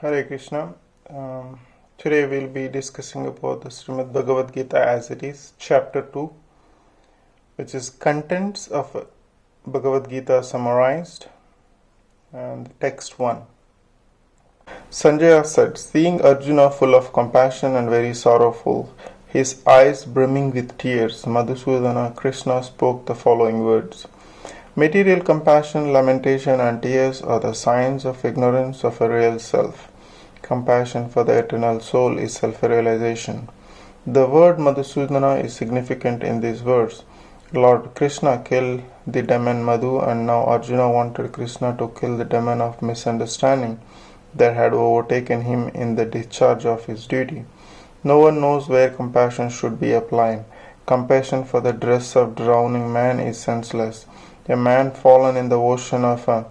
Hare Krishna. Today we'll be discussing about the Srimad Bhagavad-Gita As It Is, Chapter 2, which is Contents of Bhagavad-Gita Summarized, and Text 1. Sanjaya said, seeing Arjuna full of compassion and very sorrowful, his eyes brimming with tears, Madhusudana Krishna spoke the following words. Material compassion, lamentation and tears are the signs of ignorance of a real self. Compassion for the eternal soul is self-realization. The word Madhusudana is significant in these words. Lord Krishna killed the demon Madhu, and now Arjuna wanted Krishna to kill the demon of misunderstanding that had overtaken him in the discharge of his duty. No one knows where compassion should be applied. Compassion for the dress of drowning man is senseless. A man fallen in the ocean of a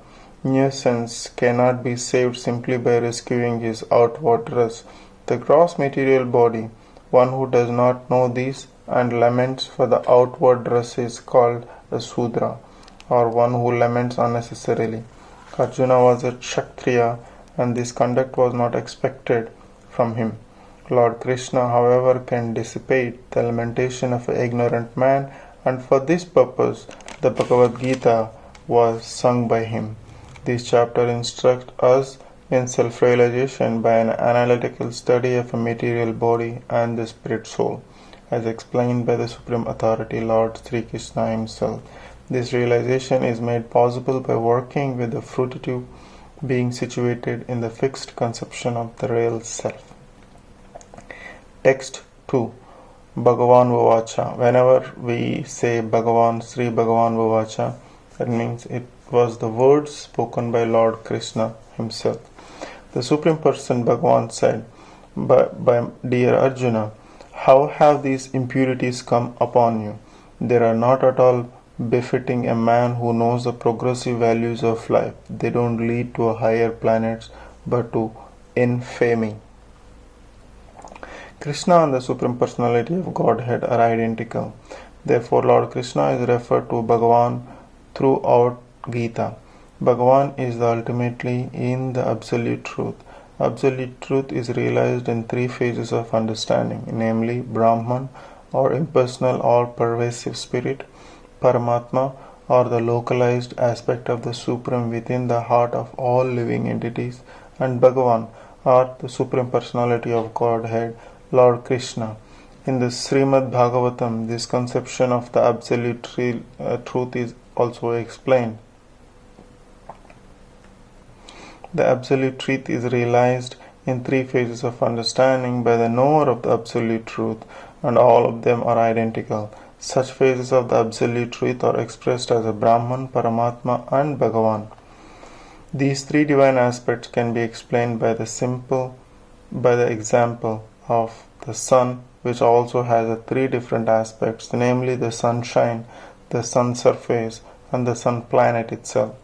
nuisance cannot be saved simply by rescuing his outward dress. The gross material body, one who does not know this and laments for the outward dress is called a Sudra, or one who laments unnecessarily. Arjuna was a Kshatriya, and this conduct was not expected from him. Lord Krishna, however, can dissipate the lamentation of an ignorant man, and for this purpose the Bhagavad-Gita was sung by him. This chapter instructs us in self-realization by an analytical study of a material body and the spirit soul, as explained by the Supreme Authority Lord Sri Krsna himself. This realization is made possible by working with the fruitive being situated in the fixed conception of the real self. Text 2. Bhagavan Vavacha. Whenever we say Bhagavan, Sri Bhagavan Vavacha, that means it was the words spoken by Lord Krishna himself. The Supreme Person Bhagavan said, by dear Arjuna, how have these impurities come upon you? They are not at all befitting a man who knows the progressive values of life. They don't lead to a higher planets, but to infamy. Krishna and the Supreme Personality of Godhead are identical. Therefore, Lord Krishna is referred to Bhagavan throughout Gita. Bhagavan is ultimately in the Absolute Truth. Absolute Truth is realized in three phases of understanding, namely Brahman, or impersonal all-pervasive spirit, Paramatma, or the localized aspect of the Supreme within the heart of all living entities, and Bhagavan, or the Supreme Personality of Godhead, Lord Krishna. In the Srimad Bhagavatam, this conception of the absolute truth is also explained. The absolute truth is realized in three phases of understanding by the knower of the absolute truth, and all of them are identical. Such phases of the absolute truth are expressed as a Brahman, Paramatma, and Bhagavan. These three divine aspects can be explained by the example of the sun, which also has three different aspects, namely the sunshine, the sun surface, and the sun planet itself.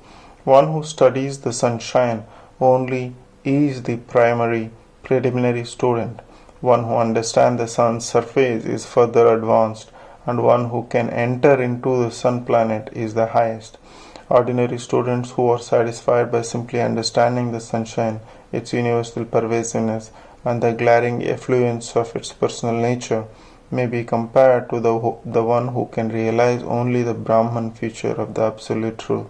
One who studies the sunshine only is the preliminary student. One who understands the sun's surface is further advanced, and one who can enter into the sun planet is the highest. Ordinary students who are satisfied by simply understanding the sunshine, its universal pervasiveness, and the glaring effluence of its personal nature may be compared to the one who can realize only the Brahman feature of the Absolute Truth.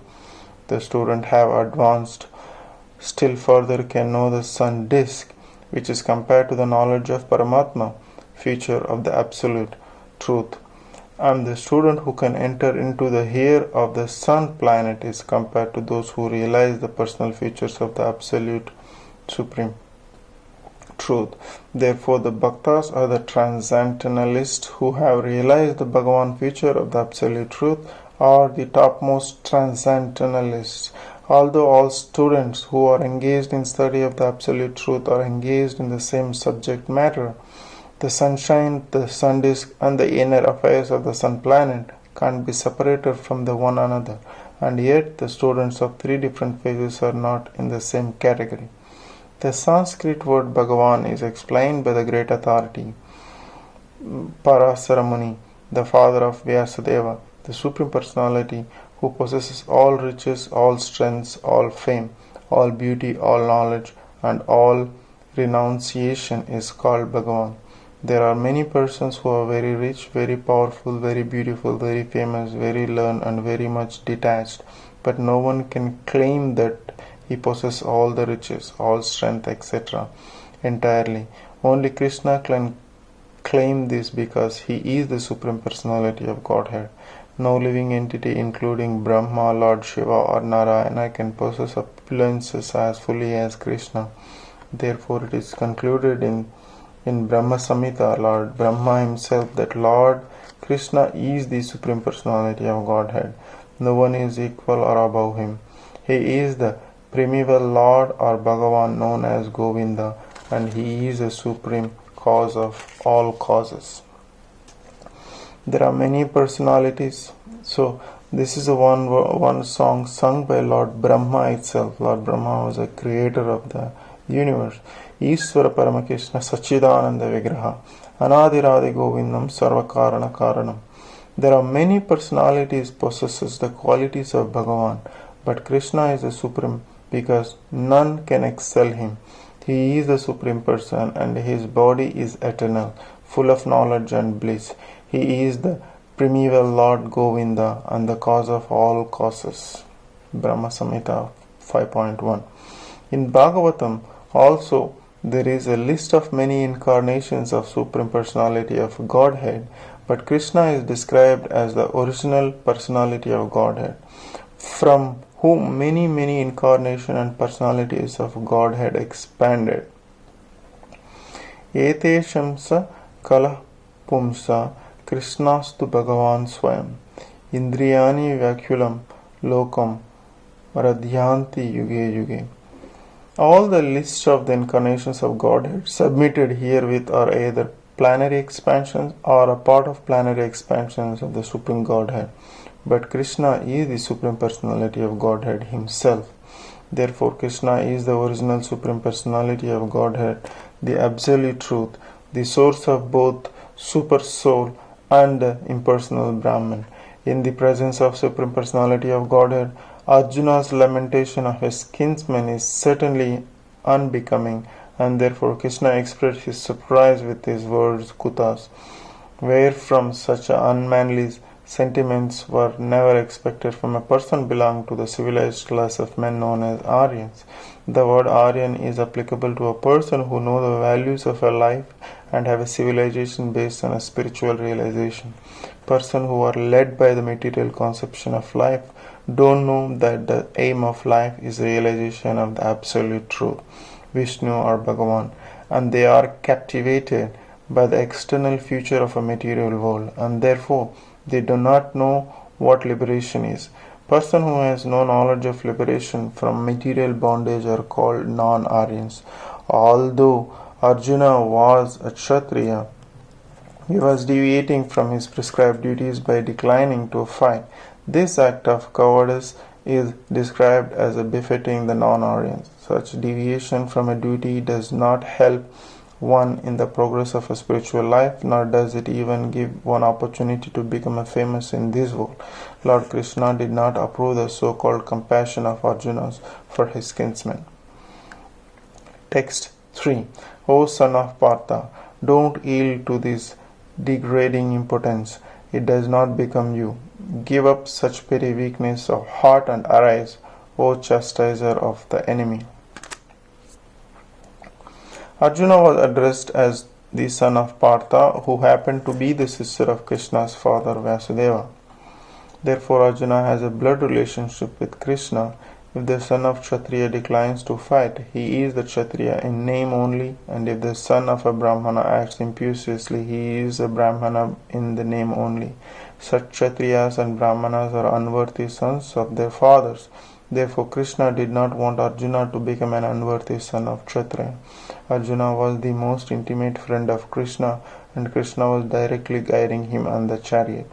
The student have advanced still further can know the sun disk, which is compared to the knowledge of Paramatma, feature of the Absolute Truth. And the student who can enter into the here of the sun planet is compared to those who realize the personal features of the Absolute Supreme Truth. Therefore, the Bhaktas are the transcendentalists who have realized the Bhagavan feature of the Absolute Truth, are the topmost transcendentalists. Although all students who are engaged in study of the Absolute Truth are engaged in the same subject matter, the sunshine, the sun disk, and the inner affairs of the sun planet can't be separated from the one another, and yet the students of three different phases are not in the same category. The Sanskrit word Bhagavan is explained by the great authority Parasara Muni, the father of Vyasadeva, the Supreme Personality who possesses all riches, all strengths, all fame, all beauty, all knowledge, and all renunciation is called Bhagavan. There are many persons who are very rich, very powerful, very beautiful, very famous, very learned, and very much detached, but no one can claim that he possesses all the riches, all strength, etc. entirely. Only Krishna can claim this because he is the Supreme Personality of Godhead. No living entity, including Brahma, Lord Shiva, or Narayana, can possess opulences as fully as Krishna. Therefore, it is concluded in Brahma Samhita, Lord Brahma himself, that Lord Krishna is the Supreme Personality of Godhead. No one is equal or above him. He is the primeval Lord or Bhagavan known as Govinda, and he is the supreme cause of all causes. There are many personalities. So this is one song sung by Lord Brahma itself. Lord Brahma was a creator of the universe. Ishvara Paramakishna Sachidananda Vigraha Anadiradi Govindam Sarvakarana Karanam. There are many personalities possesses the qualities of Bhagavan, but Krishna is the supreme because none can excel him. He is the Supreme Person and his body is eternal, full of knowledge and bliss. He is the primeval Lord Govinda and the cause of all causes. Brahma Samhita 5.1. In Bhagavatam also there is a list of many incarnations of Supreme Personality of Godhead, but Krishna is described as the original personality of Godhead, from whom many incarnations and personalities of Godhead expanded. Etesham sa kala pumsa Krishnastu Bhagavan Swayam Indriyani Vyakulam Lokam Radhyanti Yuge Yuge. All the lists of the incarnations of Godhead submitted herewith are either planary expansions or a part of planary expansions of the Supreme Godhead. But Krishna is the Supreme Personality of Godhead himself. Therefore, Krishna is the original Supreme Personality of Godhead, the Absolute Truth, the source of both Super Soul and impersonal Brahman. In the presence of Supreme Personality of Godhead, Arjuna's lamentation of his kinsman is certainly unbecoming, and therefore Krishna expressed his surprise with his words Kutas, wherefrom such unmanly sentiments were never expected from a person belonging to the civilized class of men known as Aryans. The word Aryan is applicable to a person who know the values of a life and have a civilization based on a spiritual realization. Persons who are led by the material conception of life don't know that the aim of life is realization of the absolute truth, Vishnu or Bhagavan, and they are captivated by the external future of a material world, and therefore they do not know what liberation is. Person who has no knowledge of liberation from material bondage are called non-Aryans. Although Arjuna was a Kshatriya, he was deviating from his prescribed duties by declining to fight. This act of cowardice is described as a befitting the non-Aryans. Such deviation from a duty does not help one in the progress of a spiritual life, nor does it even give one opportunity to become famous in this world. Lord Krishna did not approve the so-called compassion of Arjuna for his kinsmen. Text 3. O son of Partha, don't yield to this degrading impotence. It does not become you. Give up such petty weakness of heart and arise, O chastiser of the enemy. Arjuna was addressed as the son of Partha, who happened to be the sister of Krishna's father Vasudeva. Therefore, Arjuna has a blood relationship with Krishna. If the son of Kshatriya declines to fight, he is the Kshatriya in name only, and if the son of a Brahmana acts impiously, he is a Brahmana in the name only. Such Kshatriyas and Brahmanas are unworthy sons of their fathers. Therefore, Krishna did not want Arjuna to become an unworthy son of Kshatriya. Arjuna was the most intimate friend of Krishna, and Krishna was directly guiding him on the chariot.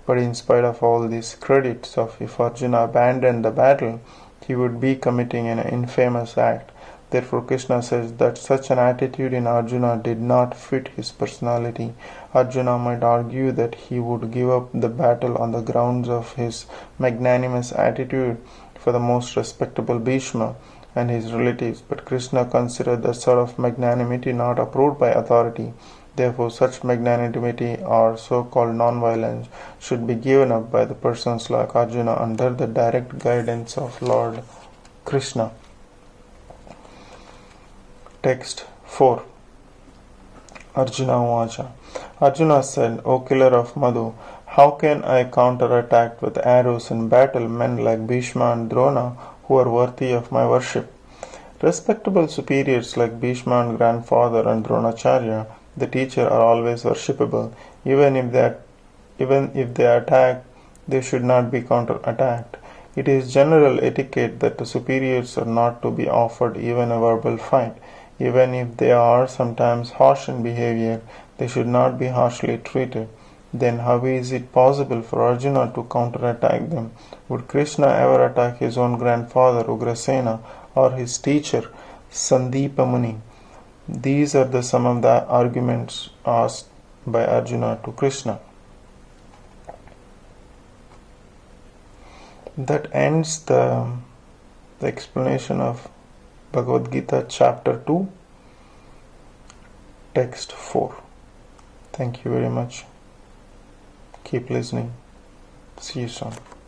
But in spite of all these credits, if Arjuna abandoned the battle, he would be committing an infamous act. Therefore, Krishna says that such an attitude in Arjuna did not fit his personality. Arjuna might argue that he would give up the battle on the grounds of his magnanimous attitude for the most respectable Bhishma, and his relatives, but Krishna considered that sort of magnanimity not approved by authority. Therefore, such magnanimity, or so-called non-violence, should be given up by the persons like Arjuna under the direct guidance of Lord Krishna. Text 4. Arjuna Uvacha. Arjuna said, O killer of Madhu, how can I counterattack with arrows in battle men like Bhishma and Drona who are worthy of my worship? Respectable superiors like Bhishma and grandfather and Dronacharya, the teacher, are always worshipable. Even if they attack, they should not be counterattacked. It is general etiquette that the superiors are not to be offered even a verbal fight. Even if they are sometimes harsh in behavior, they should not be harshly treated. Then how is it possible for Arjuna to counterattack them? Would Krishna ever attack his own grandfather Ugrasena or his teacher Sandeepa Muni? These are some of the arguments asked by Arjuna to Krishna. That ends the explanation of Bhagavad-Gita chapter 2, text 4. Thank you very much. Keep listening. See you soon.